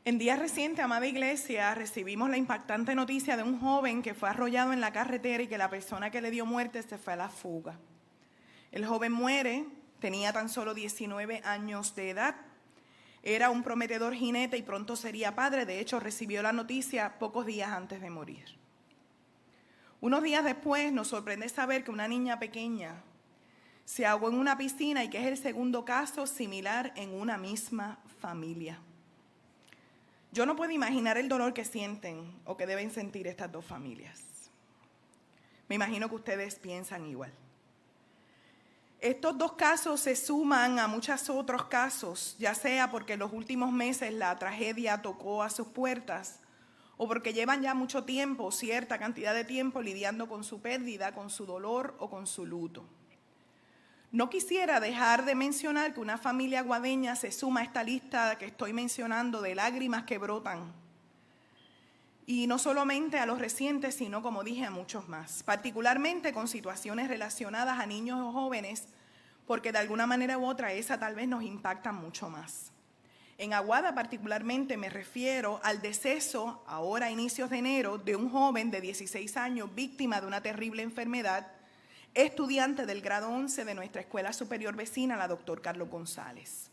En días recientes, amada iglesia, recibimos la impactante noticia de un joven que fue arrollado en la carretera y que la persona que le dio muerte se fue a la fuga. El joven muere, tenía tan solo 19 años de edad, era un prometedor jinete y pronto sería padre. De hecho, recibió la noticia pocos días antes de morir. Unos días después nos sorprende saber que una niña pequeña se ahogó en una piscina y que es el segundo caso similar en una misma familia. Yo no puedo imaginar el dolor que sienten o que deben sentir estas dos familias. Me imagino que ustedes piensan igual. Estos dos casos se suman a muchos otros casos, ya sea porque en los últimos meses la tragedia tocó a sus puertas o porque llevan ya mucho tiempo, cierta cantidad de tiempo, lidiando con su pérdida, con su dolor o con su luto. No quisiera dejar de mencionar que una familia aguadeña se suma a esta lista que estoy mencionando de lágrimas que brotan. Y no solamente a los recientes, sino, como dije, a muchos más. Particularmente con situaciones relacionadas a niños o jóvenes, porque de alguna manera u otra esa tal vez nos impacta mucho más. En Aguada particularmente me refiero al deceso, ahora a inicios de enero, de un joven de 16 años víctima de una terrible enfermedad, estudiante del grado 11 de nuestra escuela superior vecina, la doctor Carlos González.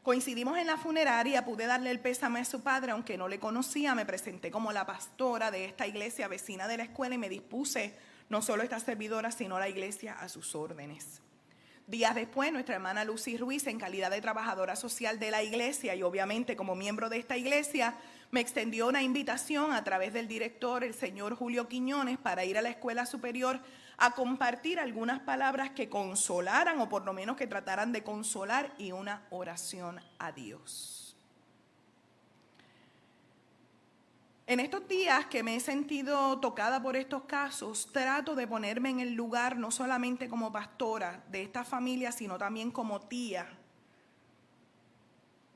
Coincidimos en la funeraria, pude darle el pésame a su padre, aunque no le conocía, me presenté como la pastora de esta iglesia vecina de la escuela y me dispuse, no solo esta servidora, sino la iglesia a sus órdenes. Días después, nuestra hermana Lucy Ruiz, en calidad de trabajadora social de la iglesia y obviamente como miembro de esta iglesia, me extendió una invitación a través del director, el señor Julio Quiñones, para ir a la escuela superior a compartir algunas palabras que consolaran o por lo menos que trataran de consolar y una oración a Dios. En estos días que me he sentido tocada por estos casos, trato de ponerme en el lugar no solamente como pastora de esta familia, sino también como tía,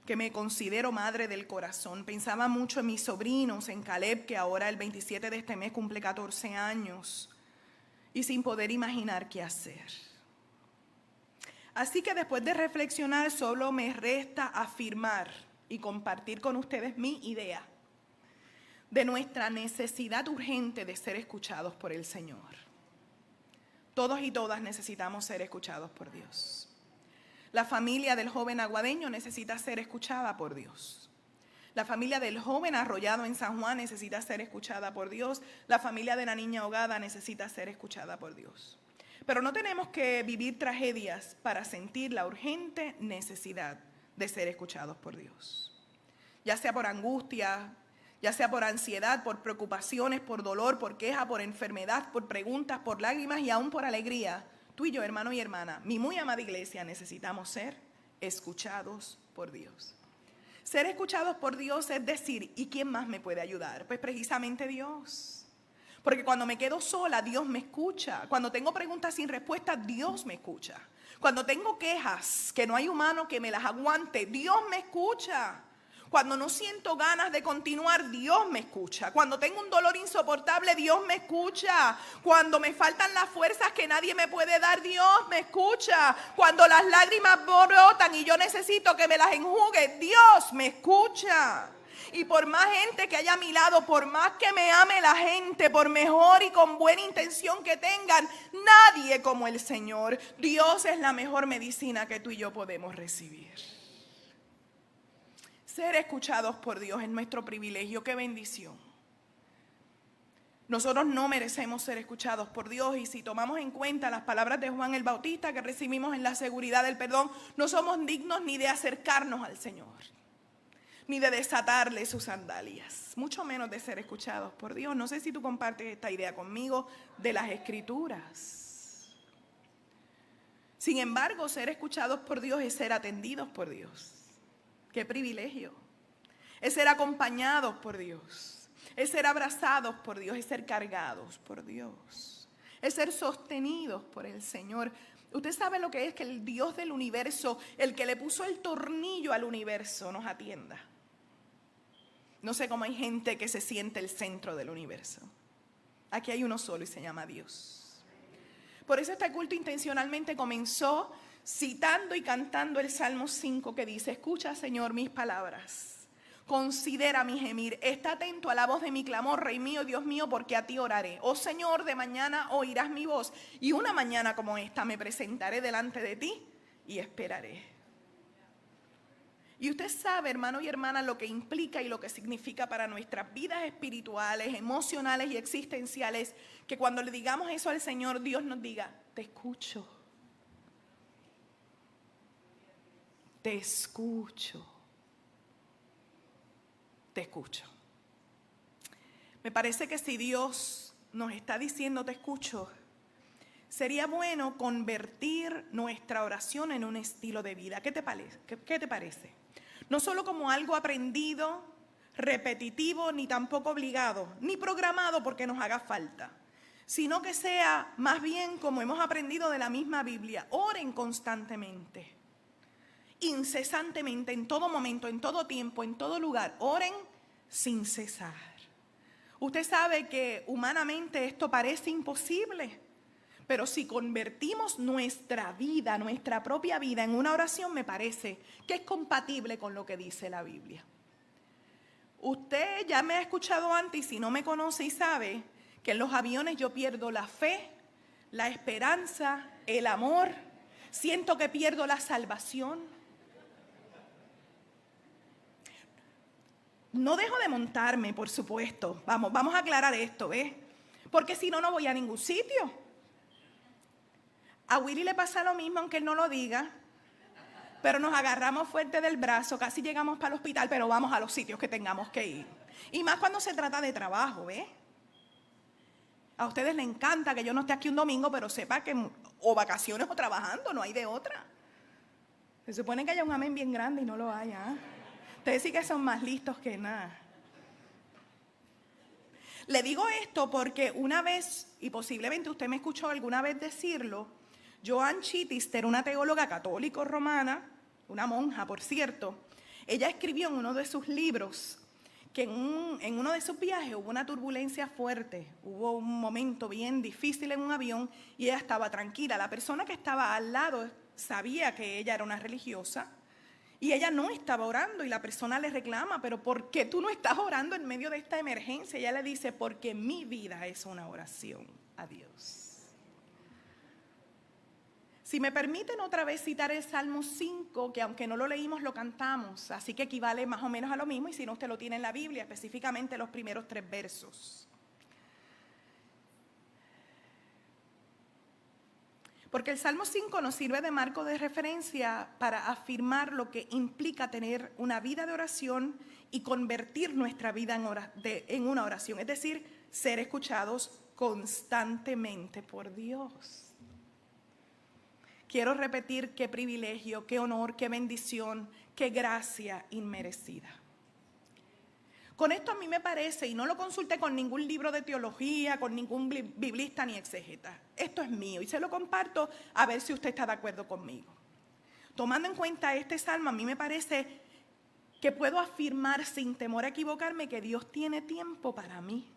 que me considero madre del corazón. Pensaba mucho en mis sobrinos, en Caleb, que ahora el 27 de este mes cumple 14 años, y sin poder imaginar qué hacer. Así que después de reflexionar, solo me resta afirmar y compartir con ustedes mi idea de nuestra necesidad urgente de ser escuchados por el Señor. Todos y todas necesitamos ser escuchados por Dios. La familia del joven aguadeño necesita ser escuchada por Dios. La familia del joven arrollado en San Juan necesita ser escuchada por Dios. La familia de la niña ahogada necesita ser escuchada por Dios. Pero no tenemos que vivir tragedias para sentir la urgente necesidad de ser escuchados por Dios. Ya sea por angustia, ya sea por ansiedad, por preocupaciones, por dolor, por queja, por enfermedad, por preguntas, por lágrimas y aún por alegría. Tú y yo, hermano y hermana, mi muy amada iglesia, necesitamos ser escuchados por Dios. Ser escuchados por Dios es decir, ¿y quién más me puede ayudar? Pues precisamente Dios. Porque cuando me quedo sola, Dios me escucha. Cuando tengo preguntas sin respuesta, Dios me escucha. Cuando tengo quejas que no hay humano que me las aguante, Dios me escucha. Cuando no siento ganas de continuar, Dios me escucha. Cuando tengo un dolor insoportable, Dios me escucha. Cuando me faltan las fuerzas que nadie me puede dar, Dios me escucha. Cuando las lágrimas brotan y yo necesito que me las enjugue, Dios me escucha. Y por más gente que haya a mi lado, por más que me ame la gente, por mejor y con buena intención que tengan, nadie como el Señor. Dios es la mejor medicina que tú y yo podemos recibir. Ser escuchados por Dios es nuestro privilegio. ¡Qué bendición! Nosotros no merecemos ser escuchados por Dios y si tomamos en cuenta las palabras de Juan el Bautista que recibimos en la seguridad del perdón, no somos dignos ni de acercarnos al Señor, ni de desatarle sus sandalias, mucho menos de ser escuchados por Dios. No sé si tú compartes esta idea conmigo de las Escrituras. Sin embargo, ser escuchados por Dios es ser atendidos por Dios. ¡Qué privilegio! Es ser acompañados por Dios, es ser abrazados por Dios, es ser cargados por Dios, es ser sostenidos por el Señor. Usted sabe lo que es que el Dios del universo, el que le puso el tornillo al universo, nos atienda. No sé cómo hay gente que se siente el centro del universo. Aquí hay uno solo y se llama Dios. Por eso este culto intencionalmente comenzó citando y cantando el Salmo 5 que dice: escucha, Señor, mis palabras. Considera mi gemir, está atento a la voz de mi clamor, Rey mío, Dios mío, porque a ti oraré. Oh Señor, de mañana oirás mi voz, y una mañana como esta me presentaré delante de ti y esperaré. Y usted sabe, hermano y hermana, lo que implica y lo que significa para nuestras vidas espirituales, emocionales y existenciales, que cuando le digamos eso al Señor, Dios nos diga, te escucho. Te escucho. Te escucho. Me parece que si Dios nos está diciendo te escucho, sería bueno convertir nuestra oración en un estilo de vida. ¿Qué te parece? No solo como algo aprendido, repetitivo, ni tampoco obligado, ni programado porque nos haga falta, sino que sea más bien como hemos aprendido de la misma Biblia. Oren constantemente, incesantemente, en todo momento, en todo tiempo, en todo lugar. Oren sin cesar. Usted sabe que humanamente esto parece imposible, pero si convertimos nuestra vida, nuestra propia vida en una oración, me parece que es compatible con lo que dice la Biblia. Usted ya me ha escuchado antes y si no me conoce y sabe que en los aviones yo pierdo la fe, la esperanza, el amor, siento que pierdo la salvación. No dejo de montarme, por supuesto. Vamos a aclarar esto, ¿ves? Porque si no, no voy a ningún sitio. A Willy le pasa lo mismo, aunque él no lo diga. Pero nos agarramos fuerte del brazo, casi llegamos para el hospital, pero vamos a los sitios que tengamos que ir. Y más cuando se trata de trabajo, ¿ves? A ustedes les encanta que yo no esté aquí un domingo, pero sepa que o vacaciones o trabajando, no hay de otra. Se supone que haya un amén bien grande y no lo haya, ¿eh? Ustedes sí que son más listos que nada. Le digo esto porque una vez, y posiblemente usted me escuchó alguna vez decirlo, Joan Chittister, una teóloga católico romana, una monja por cierto, ella escribió en uno de sus libros que en uno de sus viajes hubo una turbulencia fuerte, hubo un momento bien difícil en un avión y ella estaba tranquila. La persona que estaba al lado sabía que ella era una religiosa, y ella no estaba orando y la persona le reclama, pero ¿por qué tú no estás orando en medio de esta emergencia? Y ella le dice, porque mi vida es una oración a Dios. Si me permiten otra vez citar el Salmo 5, que aunque no lo leímos, lo cantamos, así que equivale más o menos a lo mismo, y si no, usted lo tiene en la Biblia, específicamente los primeros 3 versos. Porque el Salmo 5 nos sirve de marco de referencia para afirmar lo que implica tener una vida de oración y convertir nuestra vida en una oración, es decir, ser escuchados constantemente por Dios. Quiero repetir qué privilegio, qué honor, qué bendición, qué gracia inmerecida. Con esto a mí me parece, y no lo consulté con ningún libro de teología, con ningún biblista ni exegeta. Esto es mío y se lo comparto a ver si usted está de acuerdo conmigo. Tomando en cuenta este salmo, a mí me parece que puedo afirmar sin temor a equivocarme que Dios tiene tiempo para mí.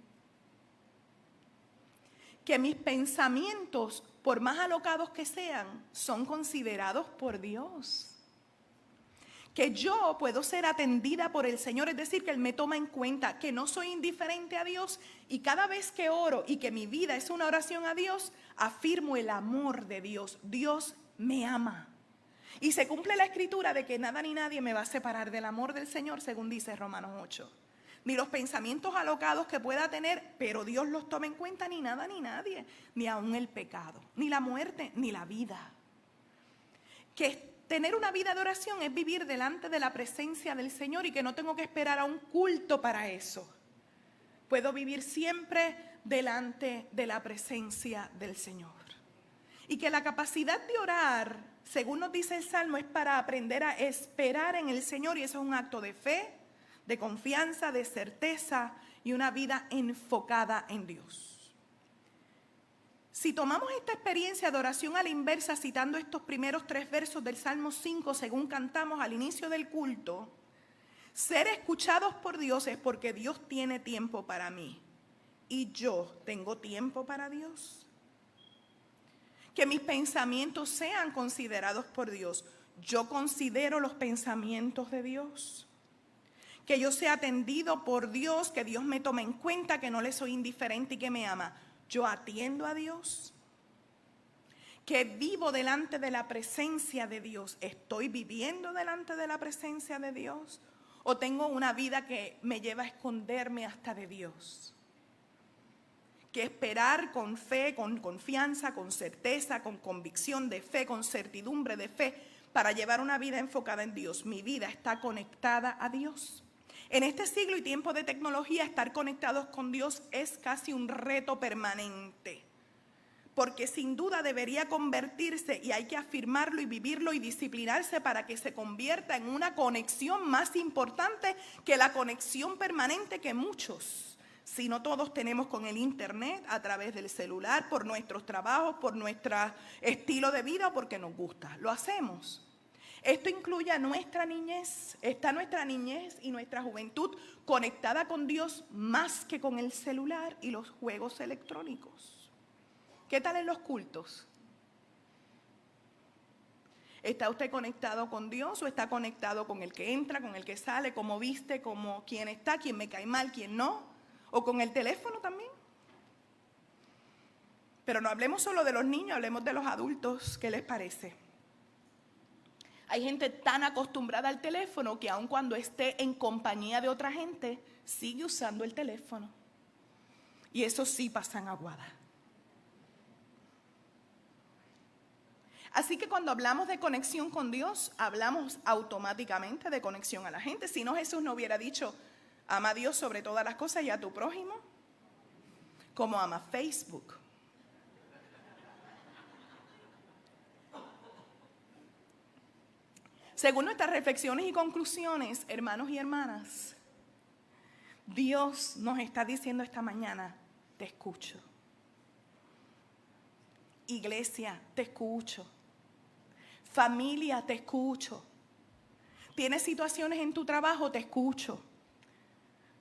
Que mis pensamientos, por más alocados que sean, son considerados por Dios. Que yo puedo ser atendida por el Señor, es decir, que Él me toma en cuenta, que no soy indiferente a Dios y cada vez que oro y que mi vida es una oración a Dios, afirmo el amor de Dios. Dios me ama. Y se cumple la escritura de que nada ni nadie me va a separar del amor del Señor, según dice Romanos 8. Ni los pensamientos alocados que pueda tener, pero Dios los toma en cuenta, ni nada ni nadie, ni aun el pecado, ni la muerte, ni la vida. Que tener una vida de oración es vivir delante de la presencia del Señor y que no tengo que esperar a un culto para eso. Puedo vivir siempre delante de la presencia del Señor. Y que la capacidad de orar, según nos dice el Salmo, es para aprender a esperar en el Señor, y eso es un acto de fe, de confianza, de certeza y una vida enfocada en Dios. Si tomamos esta experiencia de oración a la inversa, citando estos primeros 3 versos del Salmo 5, según cantamos al inicio del culto, ser escuchados por Dios es porque Dios tiene tiempo para mí y yo tengo tiempo para Dios. Que mis pensamientos sean considerados por Dios. Yo considero los pensamientos de Dios. que yo sea atendido por Dios, que Dios me tome en cuenta, que no le soy indiferente y que me ama. ¿Yo atiendo a Dios? ¿Que vivo delante de la presencia de Dios? ¿Estoy viviendo delante de la presencia de Dios? ¿O tengo una vida que me lleva a esconderme hasta de Dios? Que esperar con fe, con confianza, con certeza, con convicción de fe, con certidumbre de fe, para llevar una vida enfocada en Dios. Mi vida está conectada a Dios. En este siglo y tiempo de tecnología, estar conectados con Dios es casi un reto permanente. Porque sin duda debería convertirse, y hay que afirmarlo y vivirlo y disciplinarse para que se convierta en una conexión más importante que la conexión permanente que muchos, si no todos, tenemos con el internet, a través del celular, por nuestros trabajos, por nuestro estilo de vida o porque nos gusta. Lo hacemos. Esto incluye a nuestra niñez. Está nuestra niñez y nuestra juventud conectada con Dios más que con el celular y los juegos electrónicos. ¿Qué tal en los cultos? ¿Está usted conectado con Dios o está conectado con el que entra, con el que sale, cómo viste, cómo quién está, quién me cae mal, quién no? ¿O con el teléfono también? Pero no hablemos solo de los niños, hablemos de los adultos. ¿Qué les parece? Hay gente tan acostumbrada al teléfono que aun cuando esté en compañía de otra gente, sigue usando el teléfono. Y eso sí pasan aguada. Así que cuando hablamos de conexión con Dios, hablamos automáticamente de conexión a la gente. Si no, Jesús no hubiera dicho, ama a Dios sobre todas las cosas y a tu prójimo, como ama Facebook. Según nuestras reflexiones y conclusiones, hermanos y hermanas, Dios nos está diciendo esta mañana, te escucho. Iglesia, te escucho. Familia, te escucho. ¿Tienes situaciones en tu trabajo? Te escucho.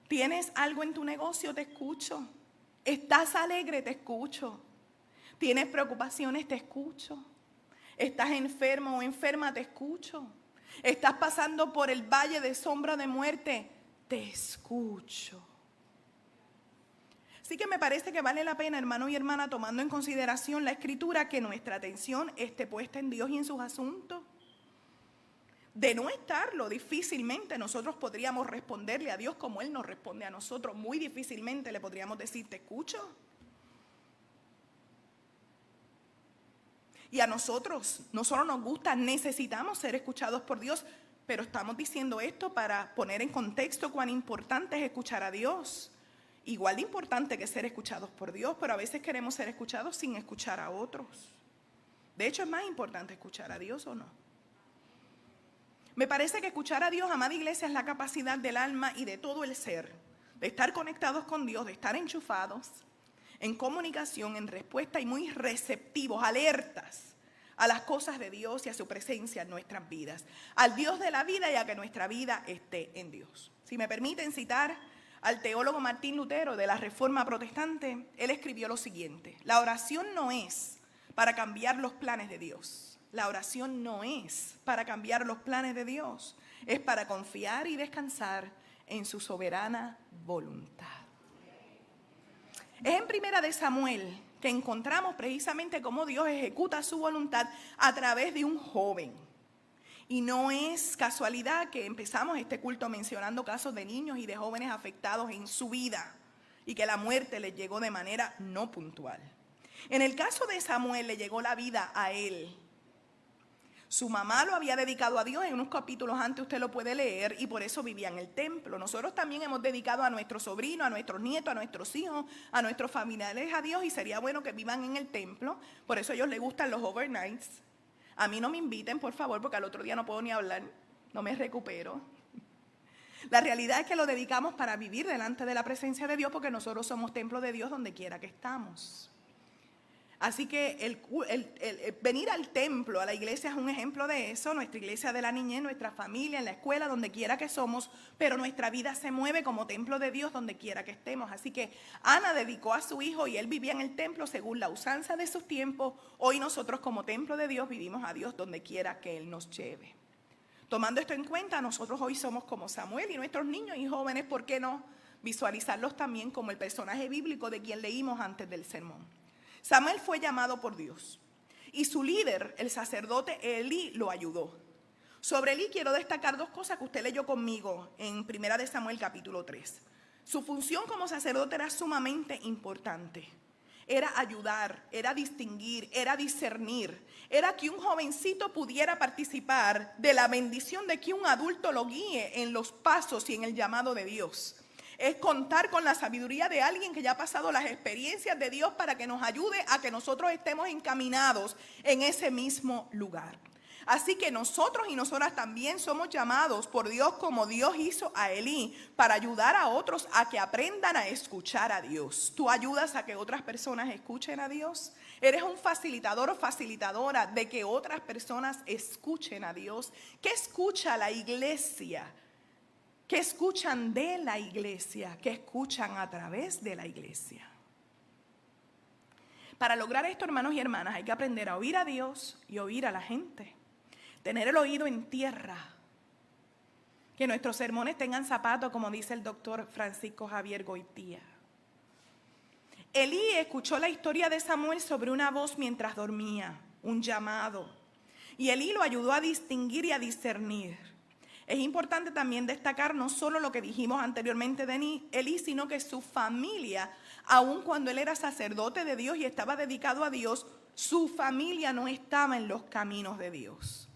¿Tienes algo en tu negocio? Te escucho. ¿Estás alegre? Te escucho. ¿Tienes preocupaciones? Te escucho. ¿Estás enfermo o enferma? Te escucho. ¿Estás pasando por el valle de sombra de muerte? Te escucho. Así que me parece que vale la pena, hermano y hermana, tomando en consideración la Escritura, que nuestra atención esté puesta en Dios y en sus asuntos. De no estarlo, difícilmente nosotros podríamos responderle a Dios como Él nos responde a nosotros. Muy difícilmente le podríamos decir, te escucho. Y a nosotros no solo nos gusta, necesitamos ser escuchados por Dios, pero estamos diciendo esto para poner en contexto cuán importante es escuchar a Dios. Igual de importante que ser escuchados por Dios, pero a veces queremos ser escuchados sin escuchar a otros. De hecho, es más importante escuchar a Dios, ¿o no? Me parece que escuchar a Dios, amada iglesia, es la capacidad del alma y de todo el ser, de estar conectados con Dios, de estar enchufados, en comunicación, en respuesta y muy receptivos, alertas a las cosas de Dios y a su presencia en nuestras vidas, al Dios de la vida y a que nuestra vida esté en Dios. Si me permiten citar al teólogo Martín Lutero de la Reforma Protestante, él escribió lo siguiente: la oración no es para cambiar los planes de Dios. La oración no es para cambiar los planes de Dios, es para confiar y descansar en su soberana voluntad. Es en Primera de Samuel que encontramos precisamente cómo Dios ejecuta su voluntad a través de un joven. Y no es casualidad que empezamos este culto mencionando casos de niños y de jóvenes afectados en su vida y que la muerte les llegó de manera no puntual. En el caso de Samuel le llegó la vida a él. Su mamá lo había dedicado a Dios, en unos capítulos antes usted lo puede leer, y por eso vivía en el templo. Nosotros también hemos dedicado a nuestros sobrinos, a nuestros nietos, a nuestros hijos, a nuestros familiares a Dios, y sería bueno que vivan en el templo. Por eso a ellos les gustan los overnights. A mí no me inviten, por favor, porque al otro día no puedo ni hablar, no me recupero. La realidad es que lo dedicamos para vivir delante de la presencia de Dios, porque nosotros somos templo de Dios donde quiera que estamos. Así que el venir al templo, a la iglesia, es un ejemplo de eso. Nuestra iglesia de la niñez, nuestra familia, en la escuela, donde quiera que somos, pero nuestra vida se mueve como templo de Dios donde quiera que estemos. Así que Ana dedicó a su hijo y él vivía en el templo según la usanza de sus tiempos. Hoy nosotros como templo de Dios vivimos a Dios donde quiera que Él nos lleve. Tomando esto en cuenta, nosotros hoy somos como Samuel y nuestros niños y jóvenes, ¿por qué no visualizarlos también como el personaje bíblico de quien leímos antes del sermón? Samuel fue llamado por Dios y su líder, el sacerdote Elí, lo ayudó. Sobre Elí quiero destacar dos cosas que usted leyó conmigo en 1 de Samuel capítulo 3. Su función como sacerdote era sumamente importante. Era ayudar, era distinguir, era discernir. Era que un jovencito pudiera participar de la bendición de que un adulto lo guíe en los pasos y en el llamado de Dios. Es contar con la sabiduría de alguien que ya ha pasado las experiencias de Dios para que nos ayude a que nosotros estemos encaminados en ese mismo lugar. Así que nosotros y nosotras también somos llamados por Dios como Dios hizo a Elí para ayudar a otros a que aprendan a escuchar a Dios. ¿Tú ayudas a que otras personas escuchen a Dios? ¿Eres un facilitador o facilitadora de que otras personas escuchen a Dios? ¿Qué escucha la iglesia? ¿Qué escuchan de la iglesia? ¿Qué escuchan a través de la iglesia? Para lograr esto, hermanos y hermanas, hay que aprender a oír a Dios y oír a la gente. Tener el oído en tierra. Que nuestros sermones tengan zapatos, como dice el doctor Francisco Javier Goitía. Elí escuchó la historia de Samuel sobre una voz mientras dormía, un llamado. Y Elí lo ayudó a distinguir y a discernir. Es importante también destacar no solo lo que dijimos anteriormente de Elí, sino que su familia, aun cuando él era sacerdote de Dios y estaba dedicado a Dios, su familia no estaba en los caminos de Dios.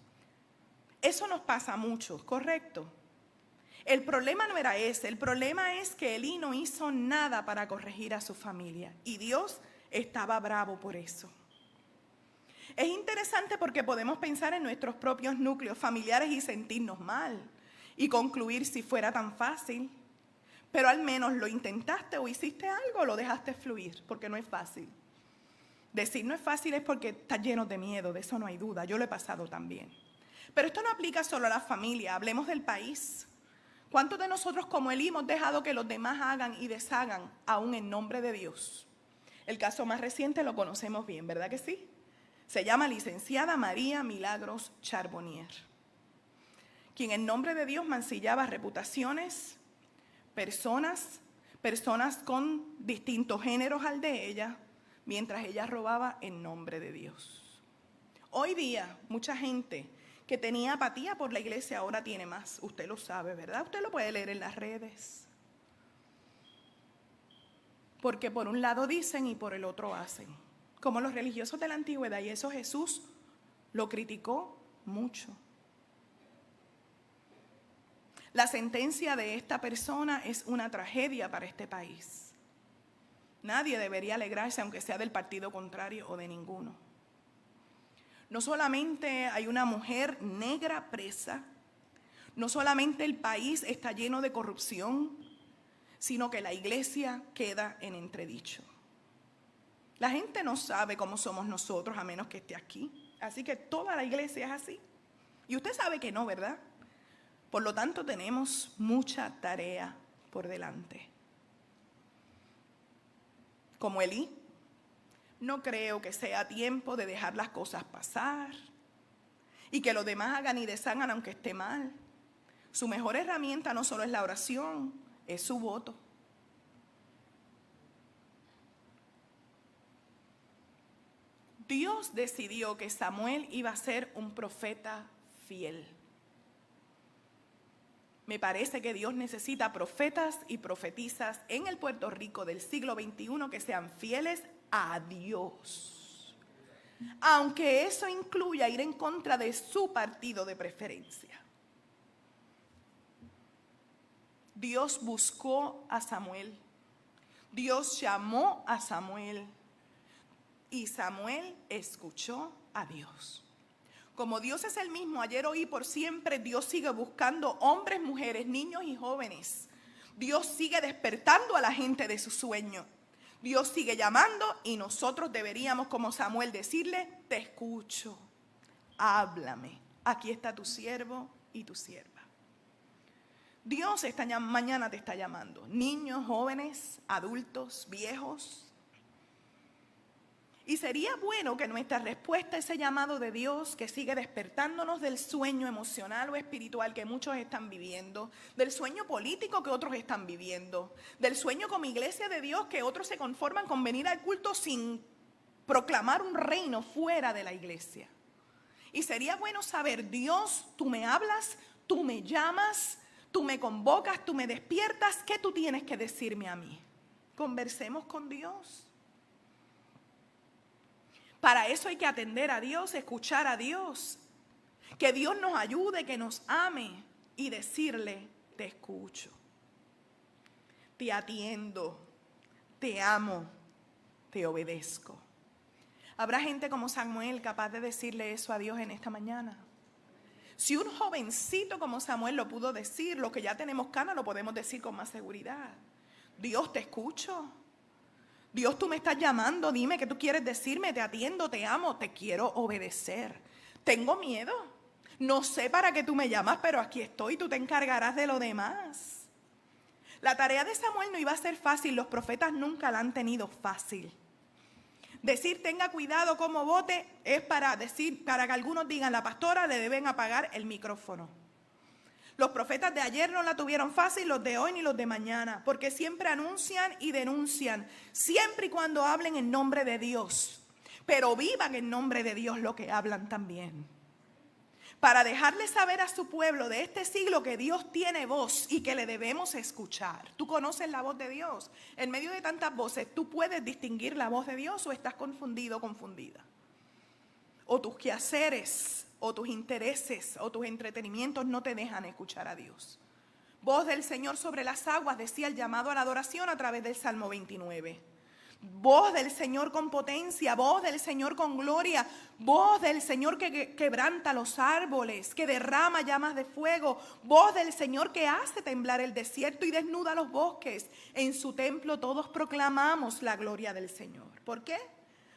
Eso nos pasa a muchos, ¿correcto? El problema no era ese, el problema es que Elí no hizo nada para corregir a su familia y Dios estaba bravo por eso. Es interesante porque podemos pensar en nuestros propios núcleos familiares y sentirnos mal y concluir si fuera tan fácil, pero al menos lo intentaste o hiciste algo o lo dejaste fluir, porque no es fácil. Decir no es fácil es porque está lleno de miedo, de eso no hay duda, yo lo he pasado también. Pero esto no aplica solo a la familia, hablemos del país. ¿Cuántos de nosotros como Elí hemos dejado que los demás hagan y deshagan aún en nombre de Dios? El caso más reciente lo conocemos bien, ¿verdad que sí? Se llama licenciada María Milagros Charbonnier, quien en nombre de Dios mancillaba reputaciones, personas con distintos géneros al de ella, mientras ella robaba en nombre de Dios. Hoy día, mucha gente que tenía apatía por la iglesia ahora tiene más. Usted lo sabe, ¿verdad? Usted lo puede leer en las redes. Porque por un lado dicen y por el otro hacen. Como los religiosos de la antigüedad, y eso Jesús lo criticó mucho. La sentencia de esta persona es una tragedia para este país. Nadie debería alegrarse, aunque sea del partido contrario o de ninguno. No solamente hay una mujer negra presa, no solamente el país está lleno de corrupción, sino que la iglesia queda en entredicho. La gente no sabe cómo somos nosotros a menos que esté aquí. Así que toda la iglesia es así. Y usted sabe que no, ¿verdad? Por lo tanto, tenemos mucha tarea por delante. Como Elí, no creo que sea tiempo de dejar las cosas pasar y que los demás hagan y deshagan aunque esté mal. Su mejor herramienta no solo es la oración, es su voto. Dios decidió que Samuel iba a ser un profeta fiel. Me parece que Dios necesita profetas y profetisas en el Puerto Rico del siglo XXI que sean fieles a Dios, aunque eso incluya ir en contra de su partido de preferencia. Dios buscó a Samuel, Dios llamó a Samuel y Samuel escuchó a Dios. Como Dios es el mismo ayer, hoy y por siempre, Dios sigue buscando hombres, mujeres, niños y jóvenes. Dios sigue despertando a la gente de su sueño. Dios sigue llamando y nosotros deberíamos, como Samuel, decirle: te escucho, háblame. Aquí está tu siervo y tu sierva. Dios mañana te está llamando. Niños, jóvenes, adultos, viejos. Y sería bueno que nuestra respuesta a ese llamado de Dios que sigue despertándonos del sueño emocional o espiritual que muchos están viviendo, del sueño político que otros están viviendo, del sueño como iglesia de Dios que otros se conforman con venir al culto sin proclamar un reino fuera de la iglesia. Y sería bueno saber, Dios, tú me hablas, tú me llamas, tú me convocas, tú me despiertas, ¿qué tú tienes que decirme a mí? Conversemos con Dios. Para eso hay que atender a Dios, escuchar a Dios. Que Dios nos ayude, que nos ame y decirle, te escucho, te atiendo, te amo, te obedezco. ¿Habrá gente como Samuel capaz de decirle eso a Dios en esta mañana? Si un jovencito como Samuel lo pudo decir, los que ya tenemos canas lo podemos decir con más seguridad. Dios, te escucho. Dios, tú me estás llamando, dime qué tú quieres decirme, te atiendo, te amo, te quiero obedecer. Tengo miedo, no sé para qué tú me llamas, pero aquí estoy, tú te encargarás de lo demás. La tarea de Samuel no iba a ser fácil, los profetas nunca la han tenido fácil. Decir tenga cuidado como vote es para que algunos digan la pastora le deben apagar el micrófono. Los profetas de ayer no la tuvieron fácil, los de hoy ni los de mañana, porque siempre anuncian y denuncian, siempre y cuando hablen en nombre de Dios, pero vivan en nombre de Dios lo que hablan también. Para dejarle saber a su pueblo de este siglo que Dios tiene voz y que le debemos escuchar. Tú conoces la voz de Dios. En medio de tantas voces, ¿tú puedes distinguir la voz de Dios o estás confundido o confundida? O tus quehaceres, o tus intereses, o tus entretenimientos no te dejan escuchar a Dios. Voz del Señor sobre las aguas, decía el llamado a la adoración a través del Salmo 29. Voz del Señor con potencia, voz del Señor con gloria, voz del Señor que quebranta los árboles, que derrama llamas de fuego, voz del Señor que hace temblar el desierto y desnuda los bosques. En su templo todos proclamamos la gloria del Señor. ¿Por qué?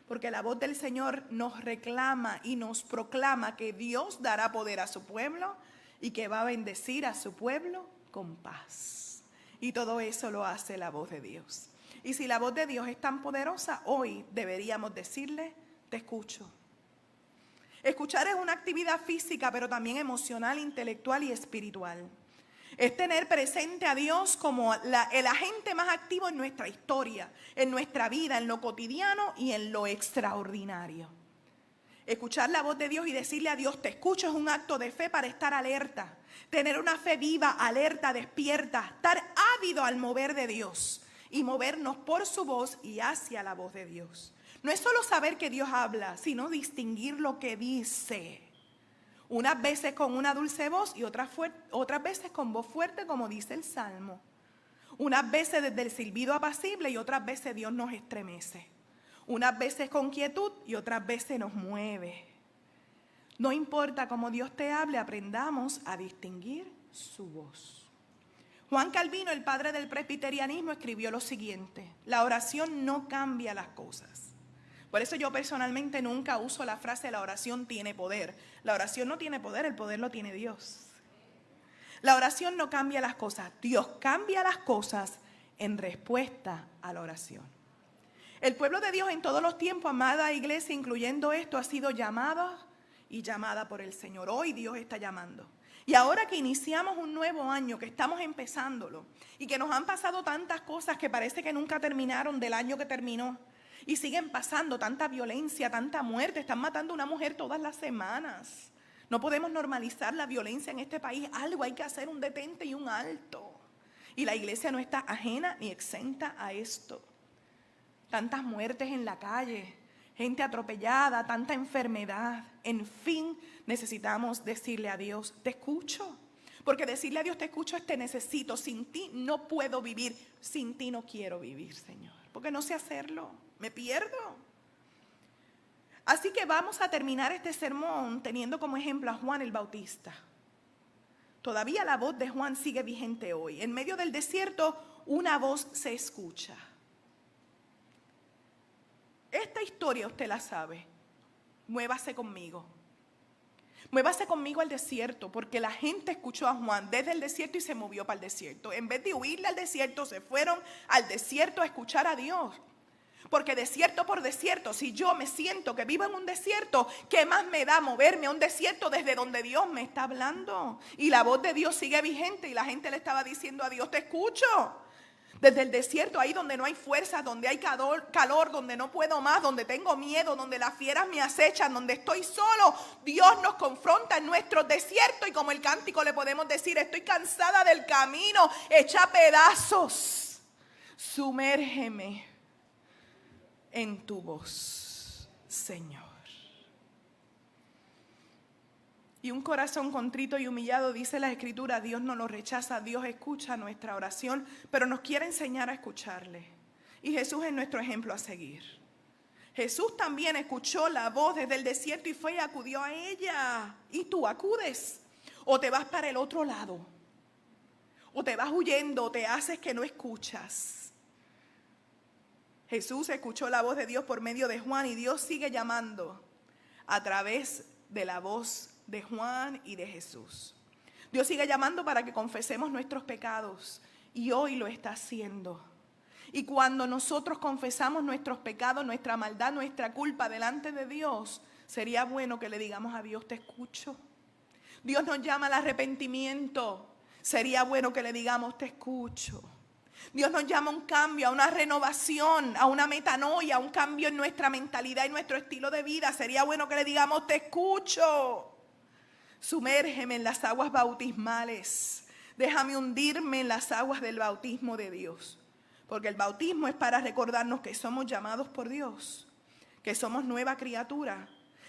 Porque la voz del Señor nos reclama y nos proclama que Dios dará poder a su pueblo y que va a bendecir a su pueblo con paz. Y todo eso lo hace la voz de Dios. Y si la voz de Dios es tan poderosa, hoy deberíamos decirle, te escucho. Escuchar es una actividad física, pero también emocional, intelectual y espiritual. Es tener presente a Dios como el agente más activo en nuestra historia, en nuestra vida, en lo cotidiano y en lo extraordinario. Escuchar la voz de Dios y decirle a Dios, te escucho, es un acto de fe para estar alerta. Tener una fe viva, alerta, despierta, estar ávido al mover de Dios y movernos por su voz y hacia la voz de Dios. No es solo saber que Dios habla, sino distinguir lo que dice. Unas veces con una dulce voz y otras veces con voz fuerte, como dice el Salmo. Unas veces desde el silbido apacible y otras veces Dios nos estremece. Unas veces con quietud y otras veces nos mueve. No importa cómo Dios te hable, aprendamos a distinguir su voz. Juan Calvino, el padre del presbiterianismo, escribió lo siguiente: la oración no cambia las cosas. Por eso yo personalmente nunca uso la frase la oración tiene poder. La oración no tiene poder, el poder lo tiene Dios. La oración no cambia las cosas, Dios cambia las cosas en respuesta a la oración. El pueblo de Dios en todos los tiempos, amada iglesia, incluyendo esto, ha sido llamada y llamada por el Señor. Hoy Dios está llamando. Y ahora que iniciamos un nuevo año, que estamos empezándolo y que nos han pasado tantas cosas que parece que nunca terminaron del año que terminó, y siguen pasando tanta violencia, tanta muerte, están matando a una mujer todas las semanas. No podemos normalizar la violencia en este país, algo hay que hacer, un detente y un alto. Y la iglesia no está ajena ni exenta a esto. Tantas muertes en la calle, gente atropellada, tanta enfermedad. En fin, necesitamos decirle a Dios, te escucho. Porque decirle a Dios, te escucho, es te necesito. Sin ti no puedo vivir. Sin ti no quiero vivir, Señor. Porque no sé hacerlo. Me pierdo. Así que vamos a terminar este sermón teniendo como ejemplo a Juan el Bautista. Todavía la voz de Juan sigue vigente hoy. En medio del desierto, una voz se escucha. Esta historia usted la sabe. Muévase conmigo. Muévase conmigo al desierto, porque la gente escuchó a Juan desde el desierto y se movió para el desierto. En vez de huirle al desierto, se fueron al desierto a escuchar a Dios. Porque desierto por desierto, si yo me siento que vivo en un desierto, ¿qué más me da moverme a un desierto desde donde Dios me está hablando? Y la voz de Dios sigue vigente y la gente le estaba diciendo a Dios, te escucho. Desde el desierto, ahí donde no hay fuerza, donde hay calor, donde no puedo más, donde tengo miedo, donde las fieras me acechan, donde estoy solo, Dios nos confronta en nuestro desierto y como el cántico le podemos decir, estoy cansada del camino, hecha pedazos, sumérgeme en tu voz, Señor. Y un corazón contrito y humillado, dice la Escritura, Dios no lo rechaza, Dios escucha nuestra oración, pero nos quiere enseñar a escucharle. Y Jesús es nuestro ejemplo a seguir. Jesús también escuchó la voz desde el desierto y fue y acudió a ella. Y tú acudes, o te vas para el otro lado, o te vas huyendo, o te haces que no escuchas. Jesús escuchó la voz de Dios por medio de Juan y Dios sigue llamando a través de la voz de Juan y de Jesús. Dios sigue llamando para que confesemos nuestros pecados y hoy lo está haciendo. Y cuando nosotros confesamos nuestros pecados, nuestra maldad, nuestra culpa delante de Dios, sería bueno que le digamos a Dios, te escucho. Dios nos llama al arrepentimiento, sería bueno que le digamos, te escucho. Dios nos llama a un cambio, a una renovación, a una metanoia, a un cambio en nuestra mentalidad y nuestro estilo de vida. Sería bueno que le digamos, te escucho. Sumérgeme en las aguas bautismales. Déjame hundirme en las aguas del bautismo de Dios. Porque el bautismo es para recordarnos que somos llamados por Dios, que somos nueva criatura,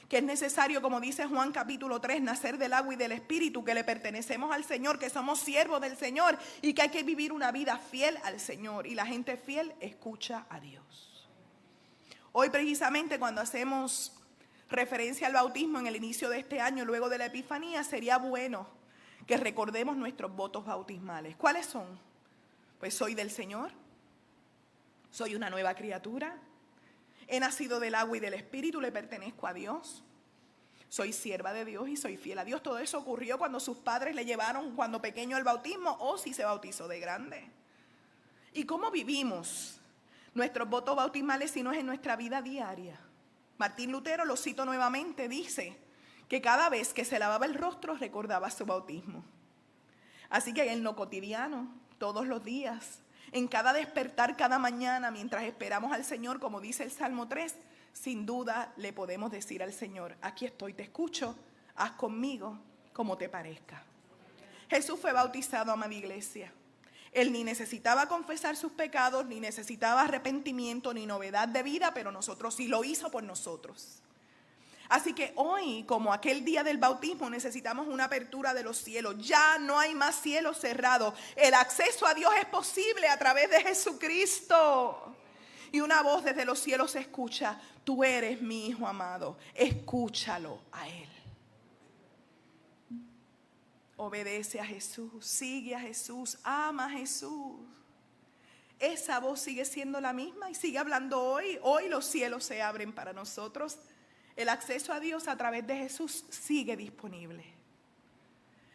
que es necesario, como dice Juan capítulo 3, nacer del agua y del Espíritu, que le pertenecemos al Señor, que somos siervos del Señor y que hay que vivir una vida fiel al Señor. Y la gente fiel escucha a Dios. Hoy precisamente cuando hacemos referencia al bautismo en el inicio de este año, luego de la Epifanía, sería bueno que recordemos nuestros votos bautismales. ¿Cuáles son? Pues soy del Señor, soy una nueva criatura, he nacido del agua y del Espíritu, le pertenezco a Dios, soy sierva de Dios y soy fiel a Dios. Todo eso ocurrió cuando sus padres le llevaron cuando pequeño al bautismo o si se bautizó de grande. ¿Y cómo vivimos nuestros votos bautismales si no es en nuestra vida diaria? Martín Lutero, lo cito nuevamente, dice que cada vez que se lavaba el rostro recordaba su bautismo. Así que en lo cotidiano, todos los días, en cada despertar, cada mañana, mientras esperamos al Señor, como dice el Salmo 3, sin duda le podemos decir al Señor, aquí estoy, te escucho, haz conmigo como te parezca. Jesús fue bautizado, amada iglesia. Él ni necesitaba confesar sus pecados, ni necesitaba arrepentimiento, ni novedad de vida, pero nosotros sí lo hizo por nosotros. Así que hoy, como aquel día del bautismo, necesitamos una apertura de los cielos. Ya no hay más cielos cerrados. El acceso a Dios es posible a través de Jesucristo. Y una voz desde los cielos se escucha, tú eres mi Hijo amado, escúchalo a Él. Obedece a Jesús, sigue a Jesús, ama a Jesús. Esa voz sigue siendo la misma y sigue hablando hoy. Hoy los cielos se abren para nosotros. El acceso a Dios a través de Jesús sigue disponible.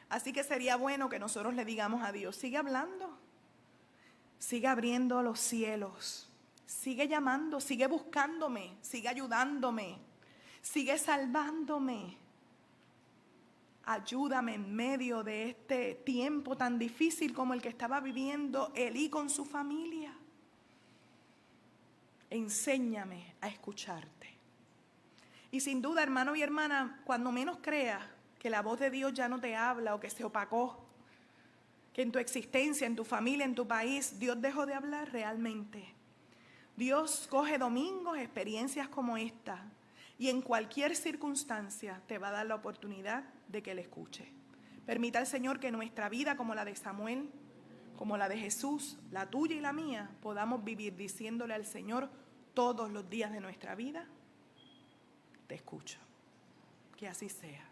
Así que sería bueno que nosotros le digamos a Dios, sigue hablando, sigue abriendo los cielos, sigue llamando, sigue buscándome, sigue ayudándome, sigue salvándome. Ayúdame en medio de este tiempo tan difícil como el que estaba viviendo Elí con su familia. Enséñame a escucharte. Y sin duda, hermano y hermana, cuando menos creas que la voz de Dios ya no te habla o que se opacó, que en tu existencia, en tu familia, en tu país, Dios dejó de hablar realmente. Dios coge domingos, experiencias como esta, y en cualquier circunstancia te va a dar la oportunidad de que le escuche. Permita al Señor que nuestra vida, como la de Samuel, como la de Jesús, la tuya y la mía, podamos vivir diciéndole al Señor todos los días de nuestra vida, te escucho. Que así sea.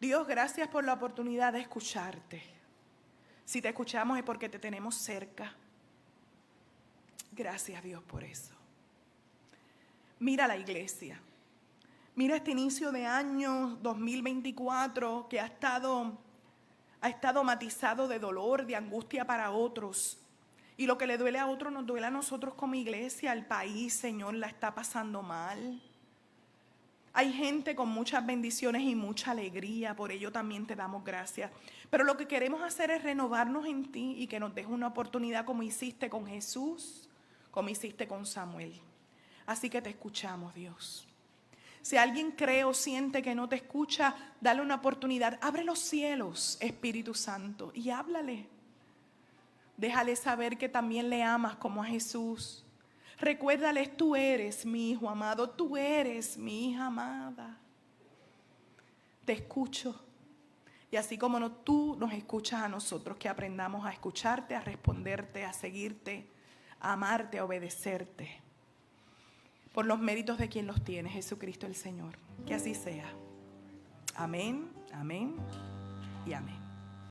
Dios, gracias por la oportunidad de escucharte. Si te escuchamos es porque te tenemos cerca. Gracias, Dios, por eso. Mira la iglesia. Mira este inicio de año 2024 que ha estado matizado de dolor, de angustia para otros. Y lo que le duele a otro nos duele a nosotros como iglesia. El país, Señor, la está pasando mal. Hay gente con muchas bendiciones y mucha alegría, por ello también te damos gracias. Pero lo que queremos hacer es renovarnos en ti y que nos des una oportunidad como hiciste con Jesús, como hiciste con Samuel. Así que te escuchamos, Dios. Si alguien cree o siente que no te escucha, dale una oportunidad. Abre los cielos, Espíritu Santo, y háblale. Déjale saber que también le amas como a Jesús. Recuérdales, tú eres mi hijo amado, tú eres mi hija amada. Te escucho. Y así como tú nos escuchas a nosotros, que aprendamos a escucharte, a responderte, a seguirte, a amarte, a obedecerte. Por los méritos de quien los tiene, Jesucristo el Señor. Que así sea. Amén, amén y amén.